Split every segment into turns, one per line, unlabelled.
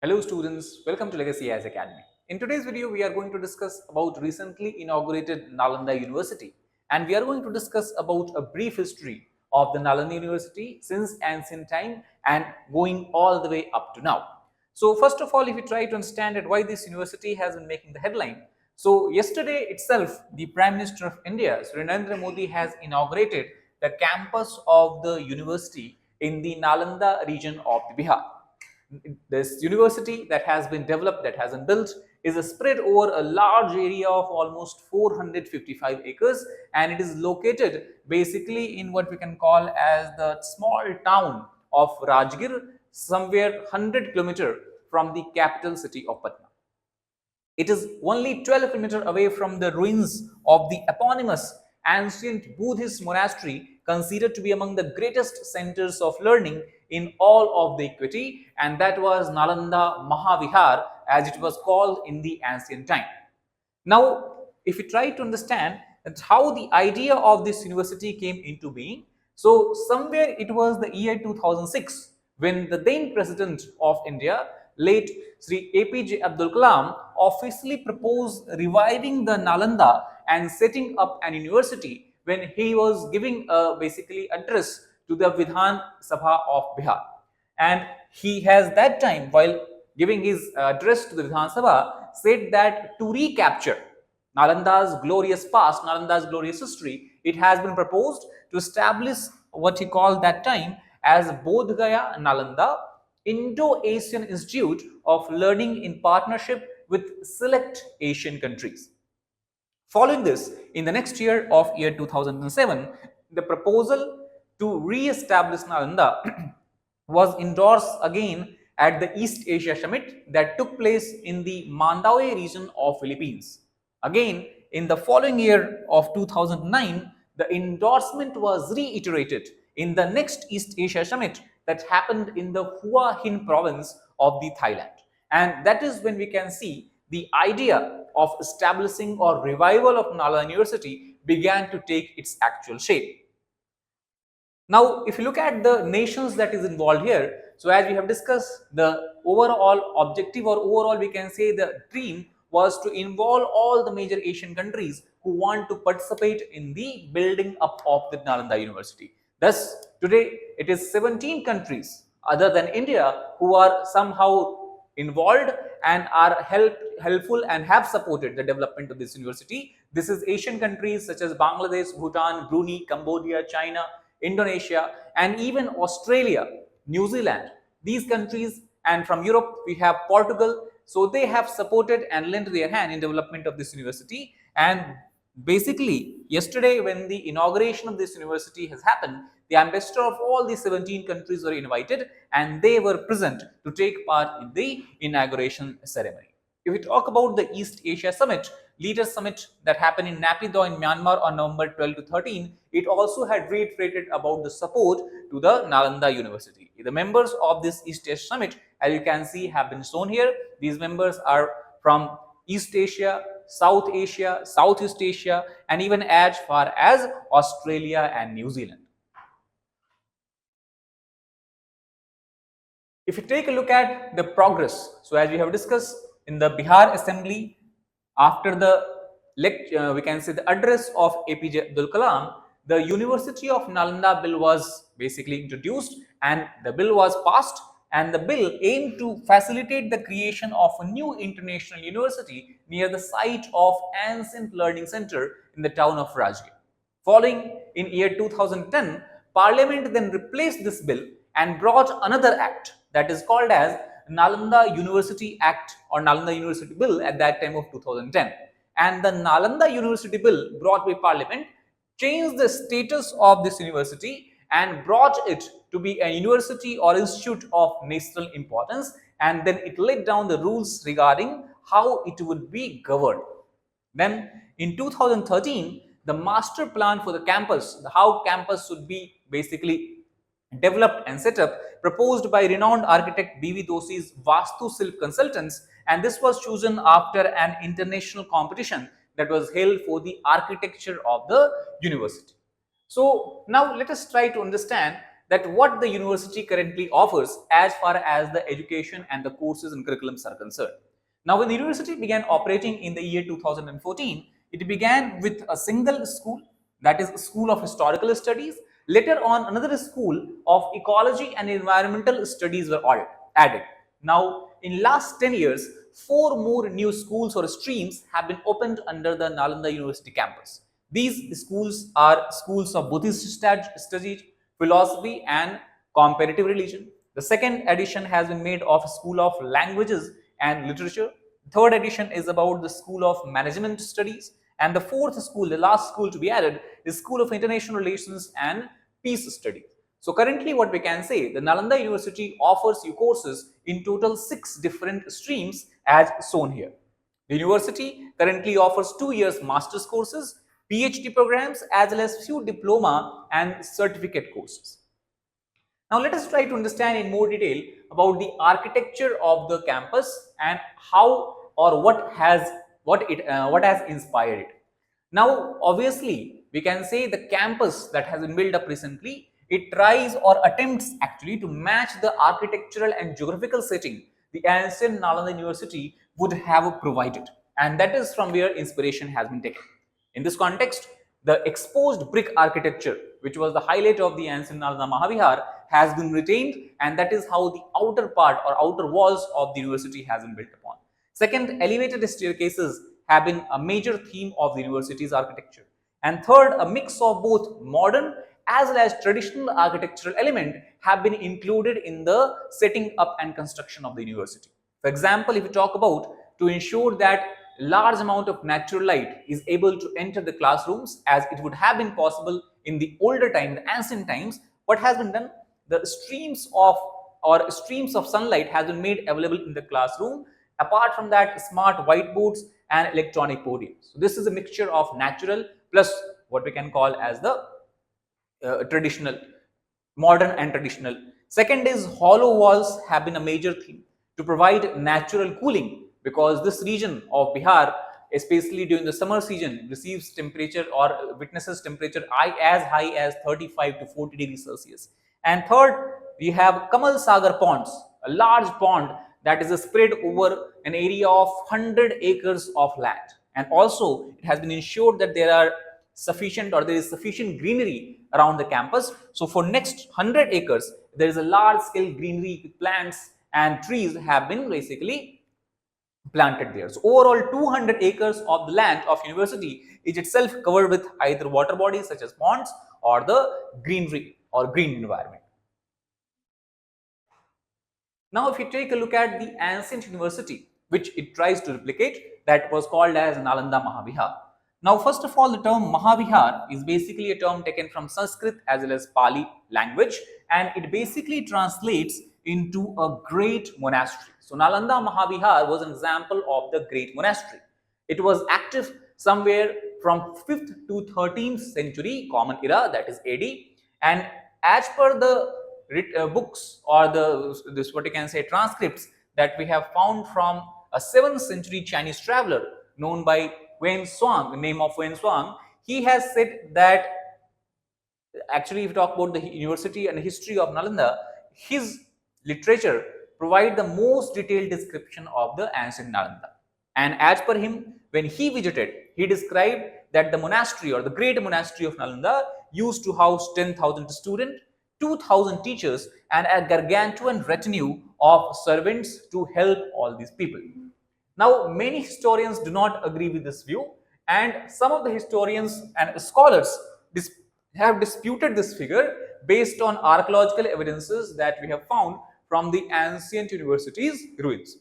Hello students, welcome to Legacy as Academy. In today's video, we are going to discuss about recently inaugurated Nalanda University, and we are going to discuss about a brief history of the Nalanda University since ancient time and going all the way up to now. So first of all, if we try to understand why this university has been making the headline. So yesterday itself, the Prime Minister of India, Sri Narendra Modi, has inaugurated the campus of the university in the Nalanda region of the Bihar. This university that has been developed, that has been built, is spread over a large area of almost 455 acres, and it is located basically in what we can call as the small town of Rajgir, somewhere 100 kilometers from the capital city of Patna. It is only 12 kilometers away from the ruins of the eponymous ancient Buddhist monastery, considered to be among the greatest centers of learning in all of the equity, and that was Nalanda Mahavihar, as it was called in the ancient time. Now, if we try to understand that how the idea of this university came into being, so somewhere it was the year 2006 when the then President of India, late Sri APJ Abdul Kalam, officially proposed reviving the Nalanda and setting up an university when he was giving a basically address to the Vidhan Sabha of Bihar. And he has that time, while giving his address to the Vidhan Sabha, said that to recapture Nalanda's glorious past, Nalanda's glorious history, it has been proposed to establish what he called that time as Bodh Gaya Nalanda Indo-Asian Institute of Learning in partnership with select Asian countries. Following this, in the next year of year 2007, the proposal to re-establish Nalanda was endorsed again at the East Asia Summit that took place in the Mandaue region of Philippines. Again, in the following year of 2009, the endorsement was reiterated in the next East Asia Summit that happened in the Hua Hin province of the Thailand. And that is when we can see the idea of establishing or revival of Nalanda University began to take its actual shape. Now, if you look at the nations that is involved here, so as we have discussed, the overall objective, or overall we can say the dream, was to involve all the major Asian countries who want to participate in the building up of the Nalanda University. Thus, today it is 17 countries other than India who are somehow involved and are helpful and have supported the development of this university. This is Asian countries such as Bangladesh, Bhutan, Brunei, Cambodia, China, Indonesia, and even Australia, New Zealand. These countries, and from Europe we have Portugal. So they have supported and lent their hand in development of this university. And basically, yesterday when the inauguration of this university has happened, the ambassador of all the 17 countries were invited and they were present to take part in the inauguration ceremony. If we talk about the East Asia Summit, Leaders Summit that happened in Naypyidaw in Myanmar on November 12 to 13, it also had reiterated about the support to the Nalanda University. The members of this East Asia Summit, as you can see, have been shown here. These members are from East Asia, South Asia, Southeast Asia, and even as far as Australia and New Zealand. If you take a look at the progress, so as we have discussed in the Bihar Assembly, after the we can say the address of APJ Abdul Kalam, the University of Nalanda bill was basically introduced and the bill was passed, and the bill aimed to facilitate the creation of a new international university near the site of ancient learning center in the town of Rajgir. Following in year 2010, Parliament then replaced this bill and brought another act that is called as Nalanda University Act or Nalanda University Bill at that time of 2010. And the Nalanda University Bill brought by Parliament changed the status of this university and brought it to be a university or institute of national importance, and then it laid down the rules regarding how it would be governed. Then in 2013, the master plan for the campus, how campus should be basically developed and set up, proposed by renowned architect B.V. Doshi's Vastu Silp Consultants, and this was chosen after an international competition that was held for the architecture of the university. So now let us try to understand that what the university currently offers as far as the education and the courses and curriculums are concerned. Now, when the university began operating in the year 2014, it began with a single school, that is School of Historical Studies. Later on, another school of Ecology and Environmental Studies were added. Now, in last 10 years, 4 more new schools or streams have been opened under the Nalanda University campus. These schools are schools of Buddhist studies, philosophy and comparative religion. The second edition has been made of School of Languages and Literature. Third edition is about the School of Management Studies. And the fourth school, the last school to be added, is School of International Relations and Peace Studies. So currently what we can say, the Nalanda University offers you courses in total 6 different streams as shown here. The university currently offers 2 years master's courses, PhD programs as well as few diploma and certificate courses. Now let us try to understand in more detail about the architecture of the campus and how or what has inspired it. Now obviously we can say the campus that has been built up recently, it tries or attempts actually to match the architectural and geographical setting the ancient Nalanda University would have provided, and that is from where inspiration has been taken. In this context, the exposed brick architecture, which was the highlight of the ancient Nalanda Mahavihar, has been retained, and that is how the outer part or outer walls of the university has been built upon. Second, elevated staircases have been a major theme of the university's architecture. And third, a mix of both modern as well as traditional architectural element have been included in the setting up and construction of the university. For example, if we talk about to ensure that large amount of natural light is able to enter the classrooms as it would have been possible in the older time, the ancient times, what has been done? The streams of sunlight has been made available in the classroom. Apart from that, smart whiteboards and electronic podiums. So this is a mixture of natural plus what we can call as the traditional, modern and traditional. Second is hollow walls have been a major theme to provide natural cooling, because this region of Bihar, especially during the summer season, receives temperature or witnesses temperature as high as 35 to 40 degrees Celsius. And third, we have Kamal Sagar ponds, a large pond that is spread over an area of 100 acres of land. And also, it has been ensured that there is sufficient greenery around the campus. So for next 100 acres, there is a large scale greenery with plants and trees have been basically planted there. So overall 200 acres of the land of university is itself covered with either water bodies such as ponds or the greenery or green environment. Now if you take a look at the ancient university which it tries to replicate, that was called as Nalanda Mahavihar. Now first of all, the term Mahavihar is basically a term taken from Sanskrit as well as Pali language, and it basically translates into a great monastery. So Nalanda Mahavihar was an example of the great monastery. It was active somewhere from 5th to 13th century common era, that is AD, and as per the books or what you can say transcripts that we have found from a 7th century Chinese traveler known by Wen Xuang, the name of Wen Xuang, he has said that actually if you talk about the university and the history of Nalanda, his literature provide the most detailed description of the ancient Nalanda. And as per him, when he visited, he described that the monastery or the great monastery of Nalanda used to house 10,000 students, 2,000 teachers and a gargantuan retinue of servants to help all these people. Now, many historians do not agree with this view, and some of the historians and scholars have disputed this figure based on archaeological evidences that we have found from the ancient university's ruins.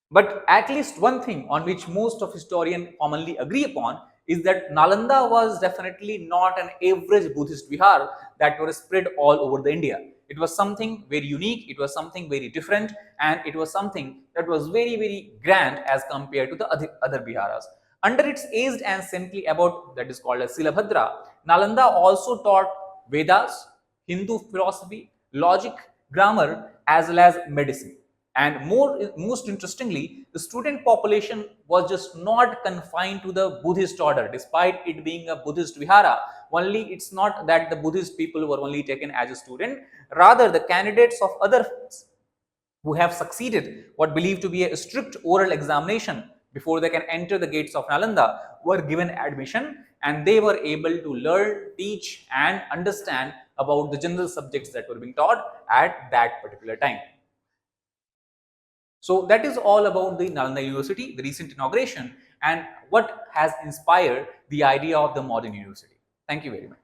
But at least one thing on which most of historians commonly agree upon is that Nalanda was definitely not an average Buddhist vihar that was spread all over the India. It was something very unique, it was something very different, and it was something that was very, very grand as compared to the other viharas. Under its aged and simply about that is called as Silabhadra, Nalanda also taught Vedas, Hindu philosophy, logic, grammar, as well as medicine. And most interestingly, the student population was just not confined to the Buddhist order, despite it being a Buddhist vihara. Only it's not that the Buddhist people were only taken as a student, rather the candidates of other faiths who have succeeded what believed to be a strict oral examination before they can enter the gates of Nalanda were given admission, and they were able to learn, teach and understand about the general subjects that were being taught at that particular time. So that is all about the Nalanda University, the recent inauguration, and what has inspired the idea of the modern university. Thank you very much.